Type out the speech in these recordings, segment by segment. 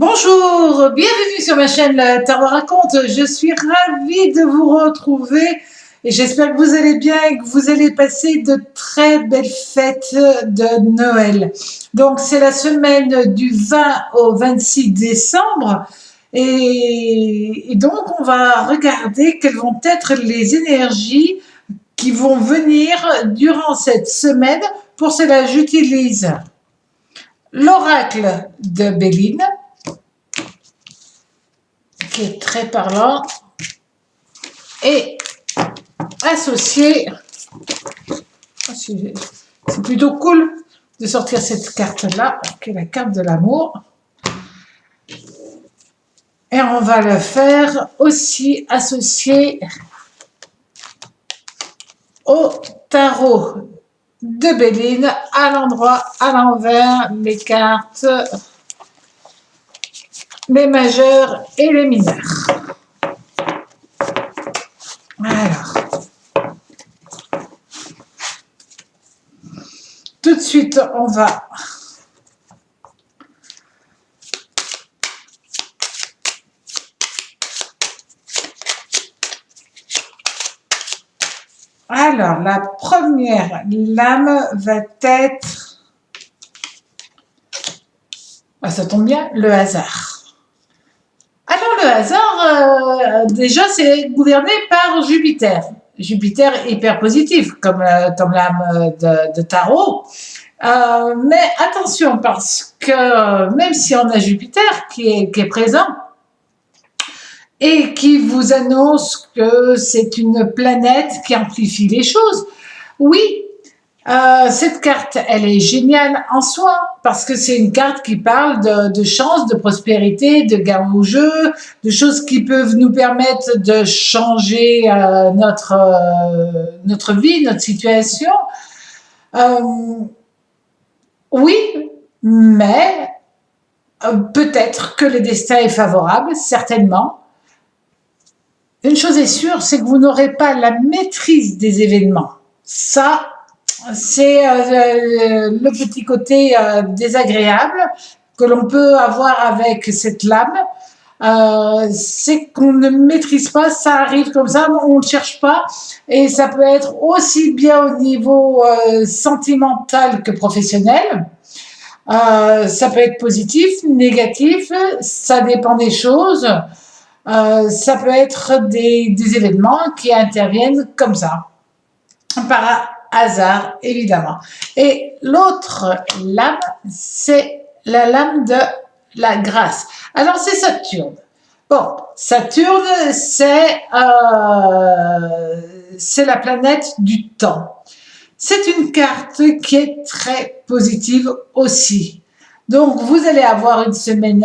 Bonjour, bienvenue sur ma chaîne Tarot Raconte. Je suis ravie de vous retrouver et j'espère que vous allez bien et que vous allez passer de très belles fêtes de Noël. Donc c'est la semaine du 20 au 26 décembre et donc on va regarder quelles vont être les énergies qui vont venir durant cette semaine. Pour cela, j'utilise l'oracle de Béline, qui est très parlant, et associé, c'est plutôt cool de sortir cette carte-là, qui est la carte de l'amour. Et on va le faire aussi associé au tarot de Béline, à l'endroit, à l'envers, les cartes, les majeurs et les mineurs. Alors, tout de suite, on va alors, la première lame va être, ça tombe bien, le hasard. Alors, le hasard, déjà, c'est gouverné par Jupiter. Jupiter hyper positif, comme l'âme de tarot. Mais attention, parce que même si on a Jupiter qui est présent, et qui vous annonce que c'est une planète qui amplifie les choses. Oui, cette carte, elle est géniale en soi, parce que c'est une carte qui parle de chance, de prospérité, de gain au jeu, de choses qui peuvent nous permettre de changer notre vie, notre situation. Oui, mais peut-être que le destin est favorable, certainement. Une chose est sûre, c'est que vous n'aurez pas la maîtrise des événements. Ça, c'est le petit côté désagréable que l'on peut avoir avec cette lame. C'est qu'on ne maîtrise pas, ça arrive comme ça, on ne cherche pas. Et ça peut être aussi bien au niveau sentimental que professionnel. Ça peut être positif, négatif, ça dépend des choses. Ça peut être des événements qui interviennent comme ça, par hasard, évidemment. Et l'autre lame, c'est la lame de la grâce. Alors, c'est Saturne. Bon, Saturne, c'est la planète du temps. C'est une carte qui est très positive aussi. Donc, vous allez avoir une semaine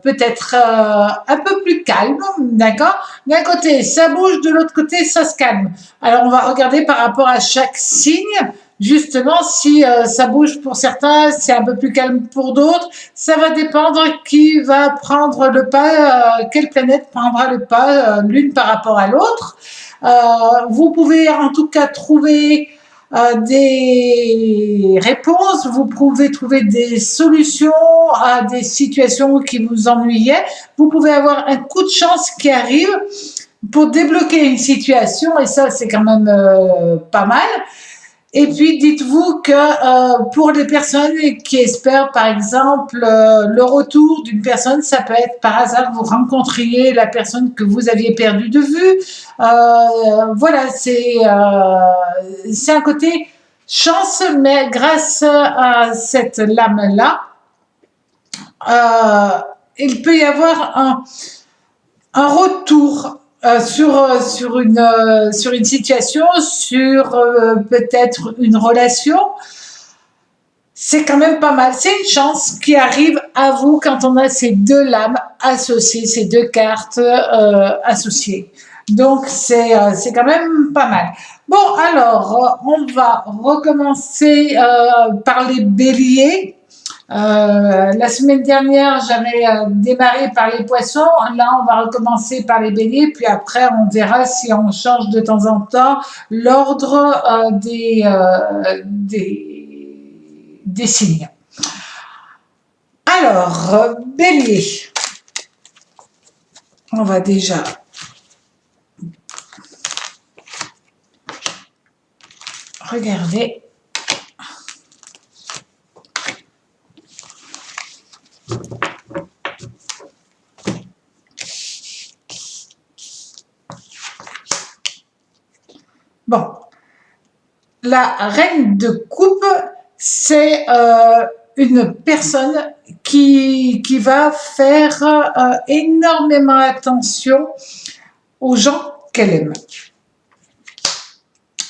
peut-être un peu plus calme, d'accord? D'un côté, ça bouge, de l'autre côté, ça se calme. Alors, on va regarder par rapport à chaque signe, justement, si ça bouge pour certains, c'est un peu plus calme pour d'autres. Ça va dépendre qui va prendre le pas, quelle planète prendra le pas l'une par rapport à l'autre. Vous pouvez en tout cas trouver des réponses, vous pouvez trouver des solutions à des situations qui vous ennuyaient. Vous pouvez avoir un coup de chance qui arrive pour débloquer une situation et ça, c'est quand même pas mal. Et puis, dites-vous que pour les personnes qui espèrent, par exemple, le retour d'une personne, ça peut être par hasard, vous rencontriez la personne que vous aviez perdue de vue. Voilà, c'est un côté chance, mais grâce à cette lame-là, il peut y avoir un retour sur une situation, sur peut-être une relation. C'est quand même pas mal. C'est une chance qui arrive à vous quand on a ces deux lames associées, ces deux cartes associées. Donc, c'est quand même pas mal. Bon, alors, on va recommencer par les béliers. La semaine dernière, j'avais démarré par les poissons. Là, on va recommencer par les béliers. Puis après, on verra si on change de temps en temps l'ordre des signes. Alors, bélier. on va déjà regarder. Bon, la reine de coupe, c'est une personne qui va faire énormément attention aux gens qu'elle aime.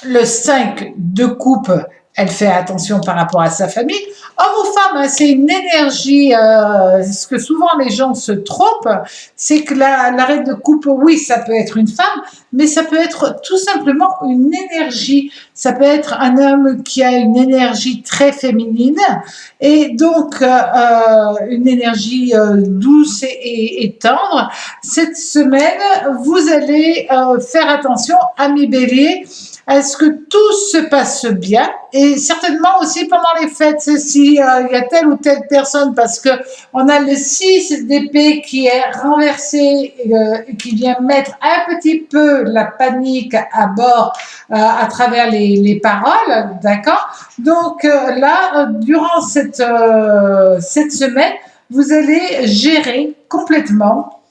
Le 5 de coupe, elle fait attention par rapport à sa famille. Homme ou femme, hein, c'est une énergie, ce que souvent les gens se trompent, c'est que la reine de coupe, oui, ça peut être une femme, mais ça peut être tout simplement une énergie. Ça peut être un homme qui a une énergie très féminine et donc une énergie douce et tendre. Cette semaine, vous allez faire attention, amis béliers, à ce que tout se passe bien et certainement aussi pendant les fêtes si il y a telle ou telle personne parce que on a le 6 d'épée qui est renversé et qui vient mettre un petit peu la panique à bord à travers les paroles, d'accord? Donc là, durant cette semaine, vous allez gérer complètement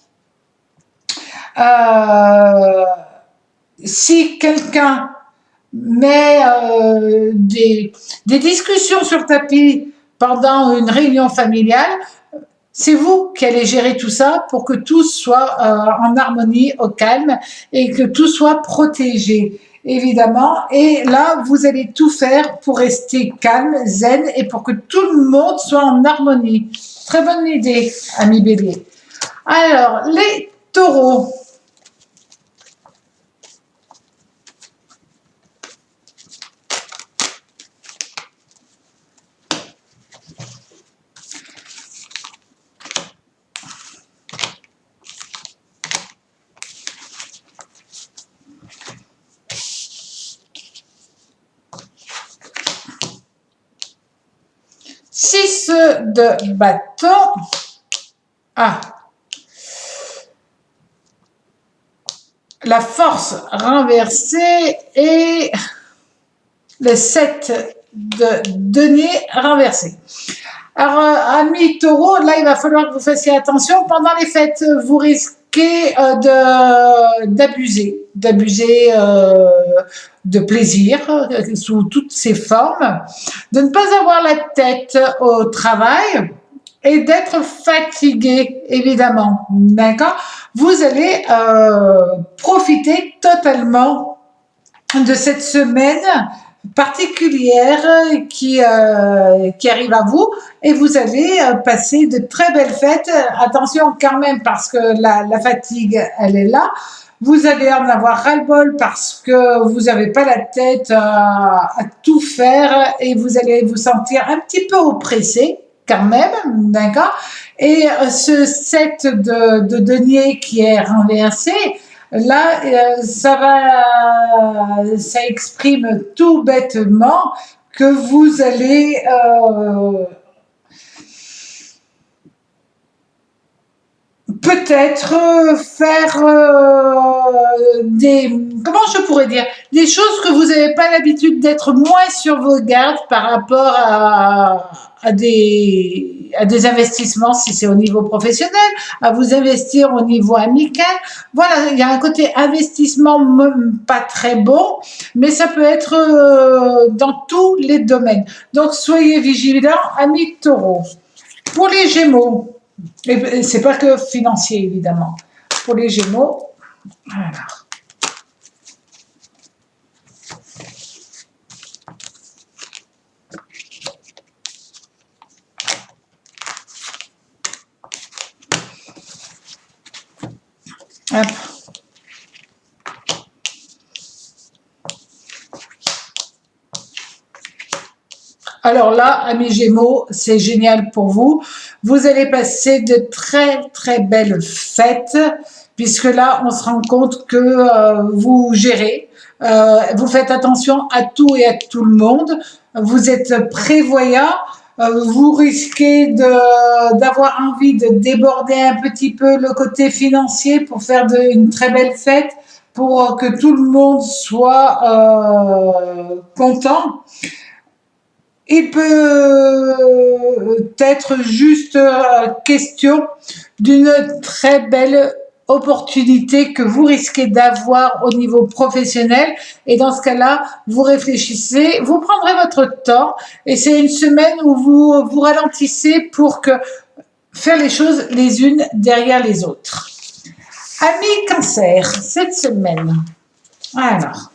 si quelqu'un met des discussions sur le tapis pendant une réunion familiale, c'est vous qui allez gérer tout ça pour que tout soit en harmonie, au calme et que tout soit protégé, évidemment. Et là, vous allez tout faire pour rester calme, zen et pour que tout le monde soit en harmonie. Très bonne idée, ami bélier. Alors, les taureaux. Six de bâton. Ah. La force renversée et le 7 de denier renversé. Alors, amis taureaux, là, il va falloir que vous fassiez attention. Pendant les fêtes, vous risquez d'abuser de plaisir sous toutes ses formes, de ne pas avoir la tête au travail et d'être fatigué, évidemment. D'accord? Vous allez profiter totalement de cette semaine particulière qui arrive à vous et vous allez passer de très belles fêtes. Attention quand même parce que la fatigue, elle est là. Vous allez en avoir ras-le-bol parce que vous n'avez pas la tête à tout faire et vous allez vous sentir un petit peu oppressé quand même, d'accord? Et ce 7 de denier qui est renversé, là, ça exprime tout bêtement que vous allez peut-être faire comment je pourrais dire, des choses que vous n'avez pas l'habitude d'être moins sur vos gardes par rapport à des investissements si c'est au niveau professionnel, à vous investir au niveau amical. Voilà, il y a un côté investissement pas très bon, mais ça peut être dans tous les domaines. Donc, soyez vigilants, amis taureaux. Pour les Gémeaux, et c'est pas que financier, évidemment. Pour les Gémeaux, voilà. Hop. Alors là, amis Gémeaux, c'est génial pour vous. Vous allez passer de très très belles fêtes, puisque là, on se rend compte que vous gérez, vous faites attention à tout et à tout le monde, vous êtes prévoyant, vous risquez d'avoir envie de déborder un petit peu le côté financier pour faire une très belle fête, pour que tout le monde soit content. Il peut être juste question d'une très belle opportunité que vous risquez d'avoir au niveau professionnel, et dans ce cas-là, vous réfléchissez, vous prendrez votre temps, et c'est une semaine où vous ralentissez pour faire les choses les unes derrière les autres. Amis Cancer, cette semaine, alors,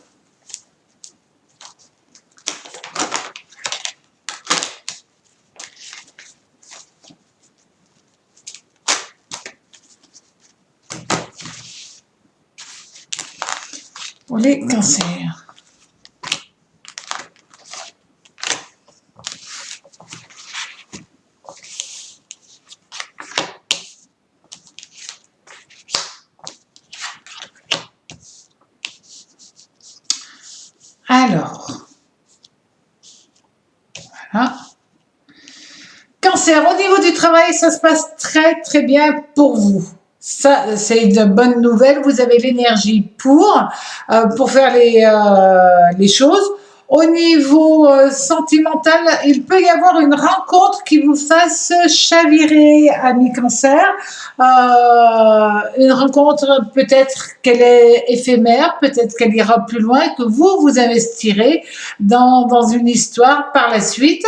pour les cancers. Alors, voilà. Cancer, au niveau du travail, ça se passe très très bien pour vous. Ça, c'est une bonne nouvelle. Vous avez l'énergie pour faire les choses. Au niveau sentimental, il peut y avoir une rencontre qui vous fasse chavirer, ami Cancer. Une rencontre, peut-être qu'elle est éphémère, peut-être qu'elle ira plus loin, que vous investirez dans une histoire par la suite.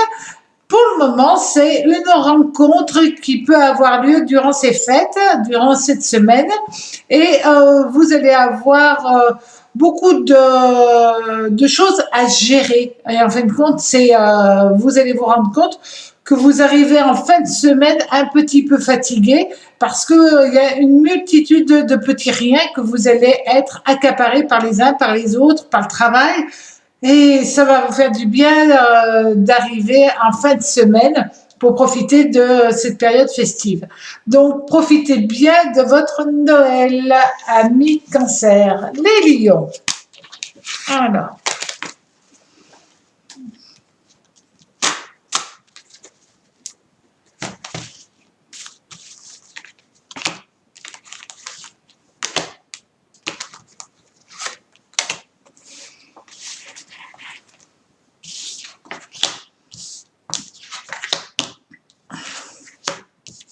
Pour le moment, c'est une rencontre qui peut avoir lieu durant ces fêtes, durant cette semaine, et vous allez avoir beaucoup de choses à gérer. Et en fin de compte, vous allez vous rendre compte que vous arrivez en fin de semaine un petit peu fatigué, parce qu'il y a une multitude de petits riens que vous allez être accaparés par les uns, par les autres, par le travail. Et ça va vous faire du bien d'arriver en fin de semaine pour profiter de cette période festive. Donc, profitez bien de votre Noël, amis Cancer. Les lions. Alors.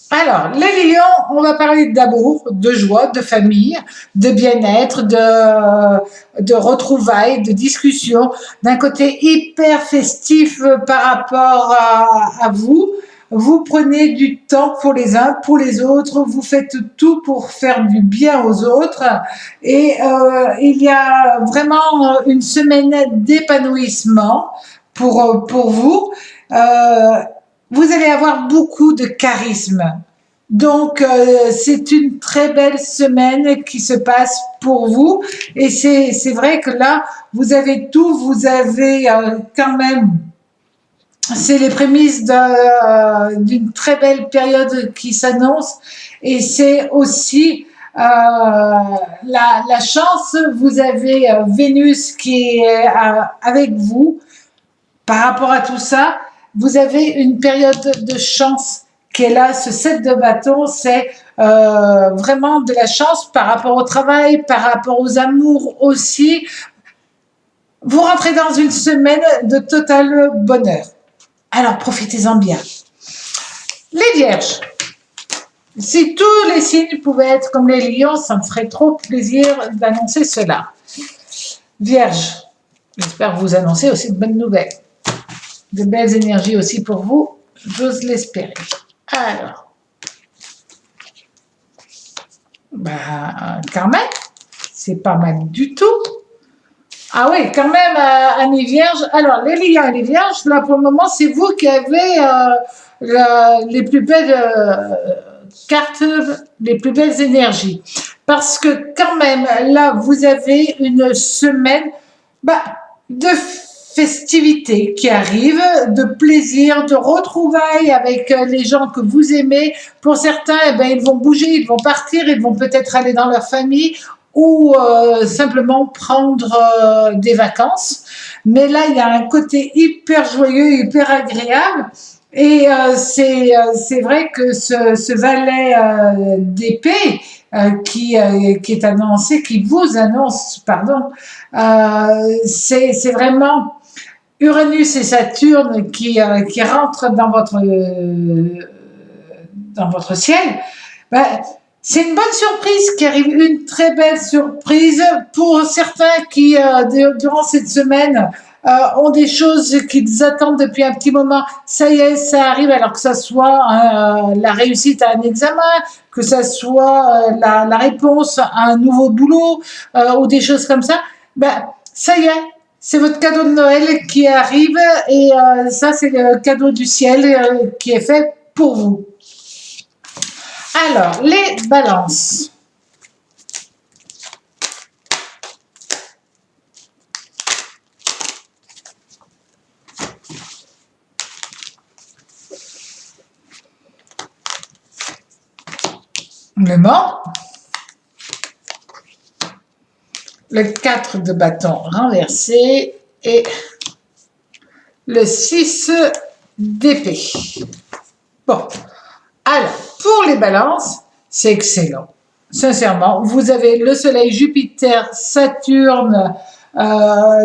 Alors, les lions, on va parler d'amour, de joie, de famille, de bien-être, de retrouvailles, de discussions, d'un côté hyper festif par rapport à vous. Vous prenez du temps pour les uns, pour les autres, vous faites tout pour faire du bien aux autres, et il y a vraiment une semaine d'épanouissement pour vous. Vous allez avoir beaucoup de charisme. Donc, c'est une très belle semaine qui se passe pour vous. Et c'est vrai que là, vous avez tout, vous avez quand même, c'est les prémices d'une très belle période qui s'annonce. Et c'est aussi la chance, vous avez Vénus qui est avec vous. Par rapport à tout ça, vous avez une période de chance qui est là. Ce 7 de bâton, c'est vraiment de la chance par rapport au travail, par rapport aux amours aussi. Vous rentrez dans une semaine de total bonheur. Alors, profitez-en bien. Les vierges. Si tous les signes pouvaient être comme les lions, ça me ferait trop plaisir d'annoncer cela. Vierge, j'espère vous annoncer aussi de bonnes nouvelles. De belles énergies aussi pour vous, j'ose l'espérer. Alors, quand même, c'est pas mal du tout. Ah oui, quand même, amis vierges. Alors, les lions et les vierges, là pour le moment, c'est vous qui avez les plus belles cartes, les plus belles énergies. Parce que quand même, là, vous avez une semaine de festivités qui arrivent, de plaisir, de retrouvailles avec les gens que vous aimez. Pour certains, ils vont bouger, ils vont partir, ils vont peut-être aller dans leur famille ou simplement prendre des vacances. Mais là, il y a un côté hyper joyeux, hyper agréable. Et c'est vrai que ce valet d'épée qui est annoncé, qui vous annonce, pardon, c'est vraiment Uranus et Saturne qui rentrent dans votre ciel. Ben, c'est une bonne surprise qui arrive, une très belle surprise pour certains qui, durant cette semaine, ont des choses qu'ils attendent depuis un petit moment. Ça y est, ça arrive, alors que ça soit la réussite à un examen, que ça soit la réponse à un nouveau boulot ou des choses comme ça. Ben, ça y est, c'est votre cadeau de Noël qui arrive et ça, c'est le cadeau du ciel qui est fait pour vous. Alors, les balances. Le mort. Le 4 de bâton renversé et le 6 d'épée. Bon, alors, pour les balances, c'est excellent. Sincèrement, vous avez le Soleil, Jupiter, Saturne,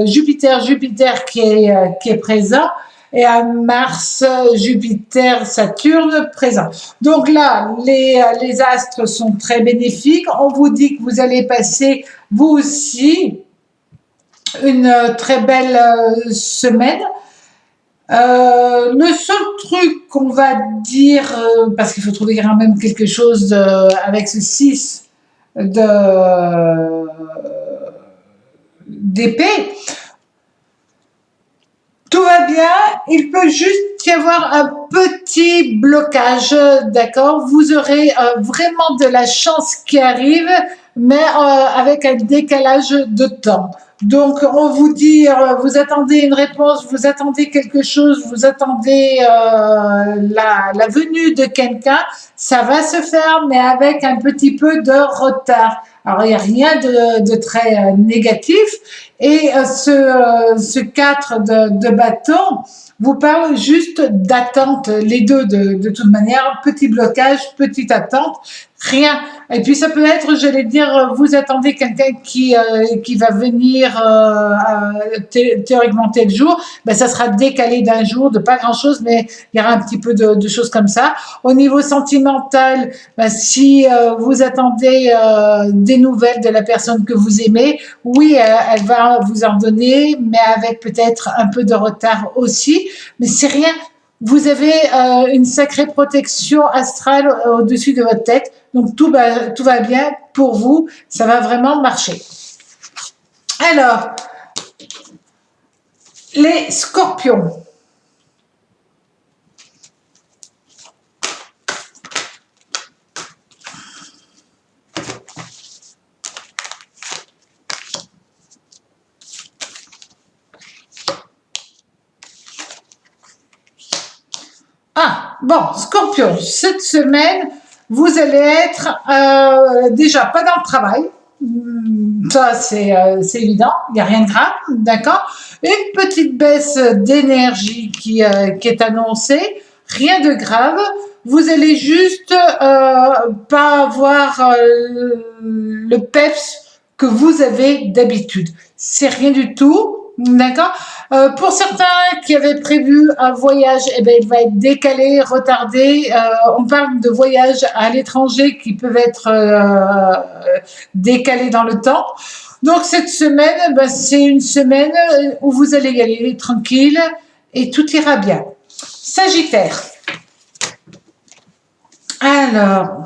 Jupiter qui est présent, et un Mars, Jupiter, Saturne présent. Donc là, les astres sont très bénéfiques. On vous dit que vous allez passer, vous aussi, une très belle semaine. Le seul truc qu'on va dire, parce qu'il faut trouver quand même quelque chose avec ce 6 d'épée, tout va bien, il peut juste y avoir un petit blocage, d'accord? Vous aurez vraiment de la chance qui arrive, mais avec un décalage de temps. Donc, on vous dit, vous attendez une réponse, vous attendez quelque chose, vous attendez la venue de quelqu'un, ça va se faire, mais avec un petit peu de retard. Alors, il n'y a rien de très négatif. Et ce 4 de bâton vous parle juste d'attente, les deux de toute manière, petit blocage, petite attente, rien. Et puis ça peut être, j'allais dire, vous attendez quelqu'un qui va venir théoriquement tel jour, ben ça sera décalé d'un jour, de pas grand-chose, mais il y aura un petit peu de choses comme ça. Au niveau sentimental, ben, si vous attendez des nouvelles de la personne que vous aimez, oui, elle va vous en donner, mais avec peut-être un peu de retard aussi, mais c'est rien. Vous avez une sacrée protection astrale au-dessus de votre tête, donc tout va bien pour vous, ça va vraiment marcher. Alors, les scorpions. Ah, bon, Scorpion, cette semaine, vous allez être déjà pas dans le travail. Ça, c'est évident, il n'y a rien de grave, d'accord? Une petite baisse d'énergie qui est annoncée, rien de grave. Vous allez juste pas avoir le peps que vous avez d'habitude. C'est rien du tout. D'accord. Pour certains qui avaient prévu un voyage, eh ben, il va être décalé, retardé. On parle de voyages à l'étranger qui peuvent être décalés dans le temps. Donc cette semaine, ben, c'est une semaine où vous allez y aller tranquille et tout ira bien. Sagittaire. Alors...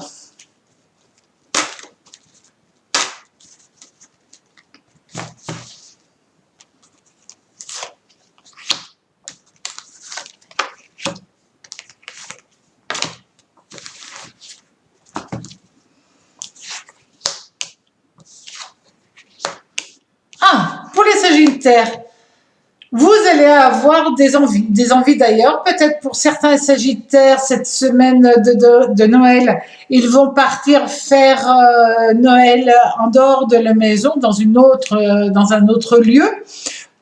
pour les Sagittaires, vous allez avoir des envies d'ailleurs, peut-être pour certains Sagittaires, cette semaine de Noël, ils vont partir faire Noël en dehors de la maison, dans un autre lieu.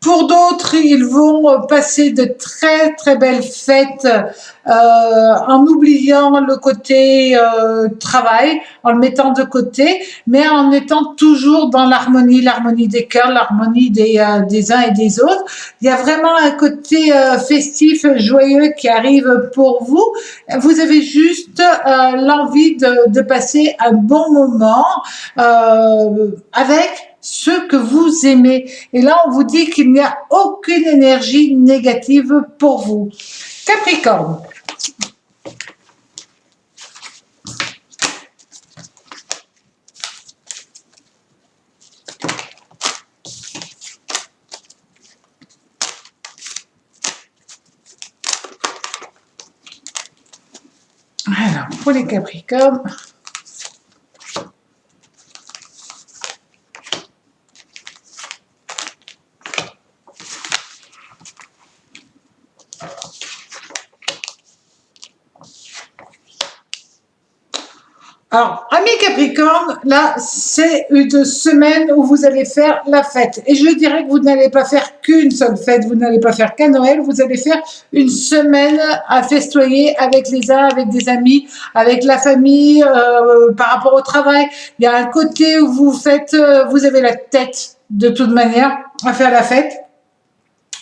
Pour d'autres, ils vont passer de très très belles fêtes en oubliant le côté travail, en le mettant de côté, mais en étant toujours dans l'harmonie, l'harmonie des cœurs, l'harmonie des uns et des autres. Il y a vraiment un côté festif, joyeux qui arrive pour vous. Vous avez juste l'envie de passer un bon moment avec ceux que vous aimez. Et là, on vous dit qu'il n'y a aucune énergie négative pour vous. Capricorne. Alors, pour les Capricornes, alors, amis Capricorne, là, c'est une semaine où vous allez faire la fête. Et je dirais que vous n'allez pas faire qu'une seule fête, vous n'allez pas faire qu'un Noël, vous allez faire une semaine à festoyer avec les uns, avec des amis, avec la famille, par rapport au travail. Il y a un côté où vous faites, vous avez la tête de toute manière à faire la fête.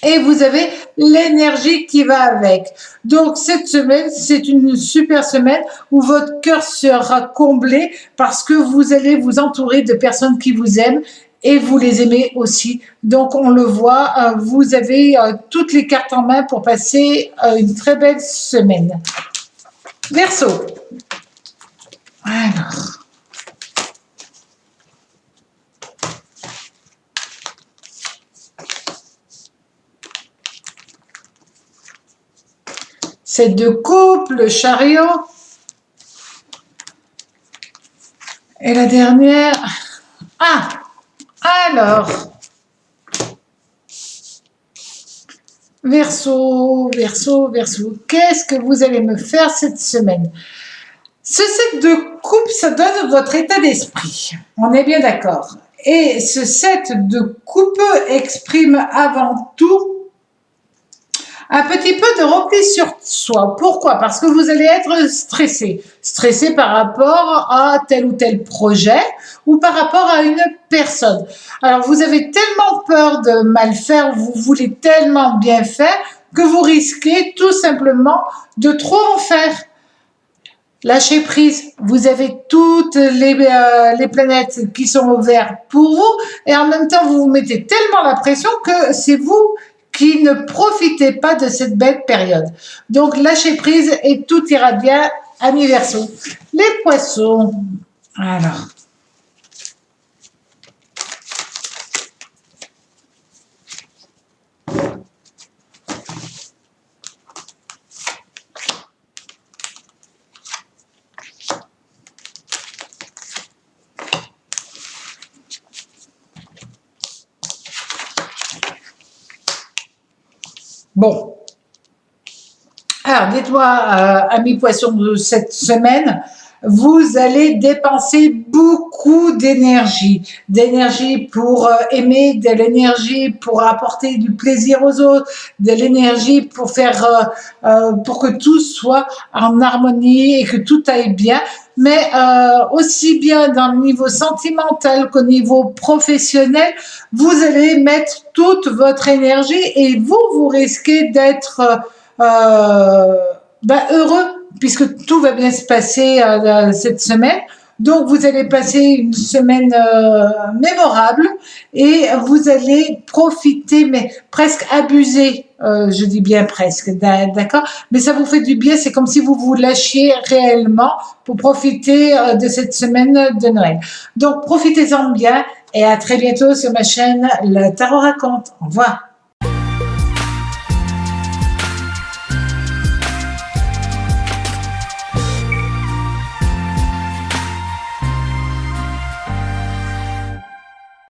Et vous avez l'énergie qui va avec. Donc cette semaine, c'est une super semaine où votre cœur sera comblé parce que vous allez vous entourer de personnes qui vous aiment et vous les aimez aussi. Donc on le voit, vous avez toutes les cartes en main pour passer une très belle semaine. Verseau. Alors. C'est de couple, le chariot. Et la dernière. Ah, alors. Verseau, Verseau, Verseau. Qu'est-ce que vous allez me faire cette semaine? Ce set de coupe, ça donne votre état d'esprit. On est bien d'accord. Et ce set de coupe exprime avant tout un petit peu de repli sur soi. Pourquoi? Parce que vous allez être stressé. Stressé par rapport à tel ou tel projet ou par rapport à une personne. Alors, vous avez tellement peur de mal faire, vous voulez tellement bien faire que vous risquez tout simplement de trop en faire. Lâchez prise, vous avez toutes les planètes qui sont ouvertes pour vous et en même temps, vous vous mettez tellement la pression que c'est vous qui ne profitez pas de cette belle période. Donc, lâchez prise et tout ira bien, amis Verseau. Les poissons, alors. Bon. Alors, dites-moi, amis poissons, de cette semaine, vous allez dépenser beaucoup d'énergie pour aimer, de l'énergie pour apporter du plaisir aux autres, de l'énergie pour faire, pour que tout soit en harmonie et que tout aille bien. Mais aussi bien dans le niveau sentimental qu'au niveau professionnel, vous allez mettre toute votre énergie et vous risquez d'être heureux puisque tout va bien se passer cette semaine. Donc, vous allez passer une semaine mémorable et vous allez profiter, mais presque abuser, je dis bien presque, d'accord? Mais ça vous fait du bien, c'est comme si vous vous lâchiez réellement pour profiter de cette semaine de Noël. Donc, profitez-en bien et à très bientôt sur ma chaîne Le Tarot Raconte. Au revoir.